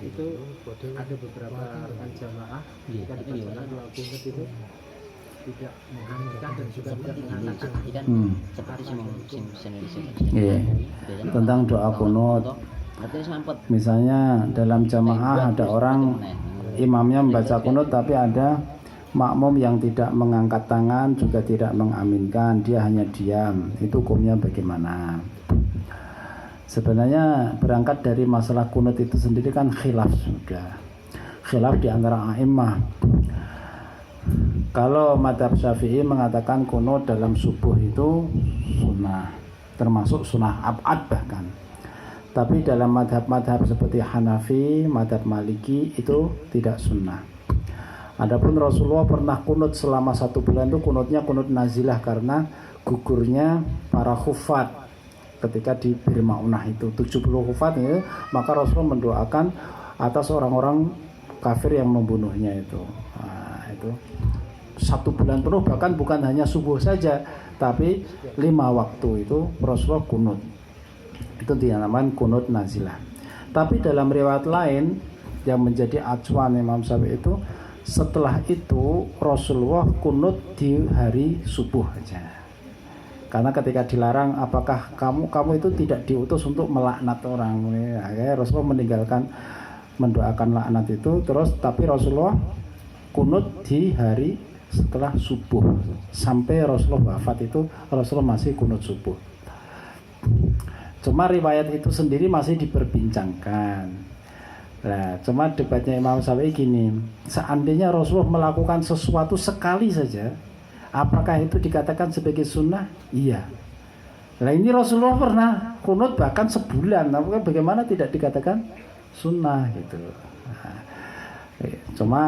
itu ada beberapa rekan jamaah ketika dibacakan doa kunut itu tidak menghentikan dan juga tidak mengatakan seperti tentang doa kunut. Misalnya dalam jamaah ada orang imamnya membaca kunut tapi ada makmum yang tidak mengangkat tangan juga tidak mengaminkan, dia hanya diam. Itu hukumnya bagaimana? Sebenarnya berangkat dari masalah kunut itu sendiri kan khilaf sudah. Khilaf di antara a'immah. Kalau madhab Syafi'i mengatakan kunut dalam subuh itu sunnah, termasuk sunnah abad bahkan. Tapi dalam madhab-madhab seperti Hanafi, madhab Maliki itu tidak sunnah. Adapun Rasulullah pernah kunut selama 1 bulan itu kunutnya kunut nazilah karena gugurnya para khufat ketika di Bir Maunah itu 70 khufat itu, maka Rasulullah mendoakan atas orang-orang kafir yang membunuhnya itu. Nah, itu 1 bulan penuh, bahkan bukan hanya subuh saja tapi 5 waktu itu Rasulullah kunut. Itu dinamakan kunut nazilah. Tapi dalam riwayat lain yang menjadi acuan Imam Syafi'i itu setelah itu Rasulullah kunut di hari subuh aja. Karena ketika dilarang, apakah kamu itu tidak diutus untuk melaknat orang. Akhirnya Rasulullah meninggalkan mendoakan laknat itu terus, tapi Rasulullah kunut di hari setelah subuh sampai Rasulullah wafat itu Rasulullah masih kunut subuh. Cuma riwayat itu sendiri masih diperbincangkan. Nah, cuma debatnya Imam Syafi'i gini, seandainya Rasulullah melakukan sesuatu sekali saja, apakah itu dikatakan sebagai sunnah? Iya. Nah ini Rasulullah pernah kunut bahkan sebulan, apakah bagaimana tidak dikatakan sunnah gitu. Nah, cuma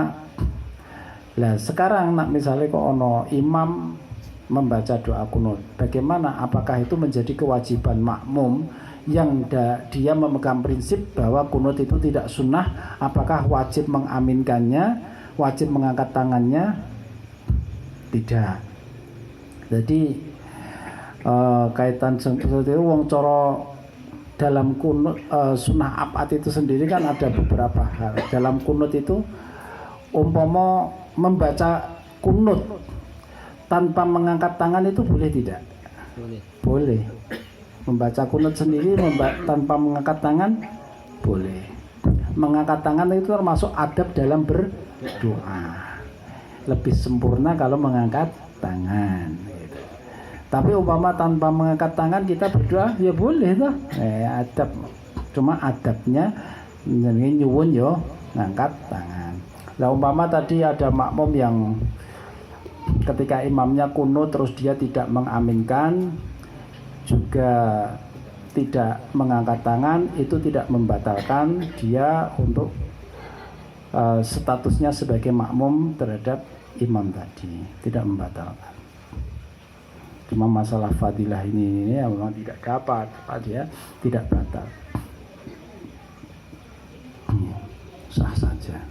lah sekarang nak misalnya kok ono imam membaca doa kunut, bagaimana? Apakah itu menjadi kewajiban makmum yang dia memegang prinsip bahwa kunut itu tidak sunnah? Apakah wajib mengaminkannya, wajib mengangkat tangannya? Tidak. Jadi kaitan seperti itu wong coro dalam kunut sunnah abad itu sendiri kan ada beberapa hal. Dalam kunut itu umpama membaca kunut tanpa mengangkat tangan itu boleh tidak? Boleh. Membaca kunut sendiri tanpa mengangkat tangan boleh. Mengangkat tangan itu termasuk adab dalam berdoa. Lebih sempurna kalau mengangkat tangan gitu. Tapi umpama tanpa mengangkat tangan kita berdoa ya boleh toh. Adab, cuma adabnya nyuwun yo ngangkat tangan. Lah umpama tadi ada makmum yang ketika imamnya kunut terus dia tidak mengaminkan juga tidak mengangkat tangan, itu tidak membatalkan dia untuk statusnya sebagai makmum terhadap imam tadi, tidak membatalkan. Cuma masalah fadilah ini memang tidak dapat, dia tidak batal. Sah saja.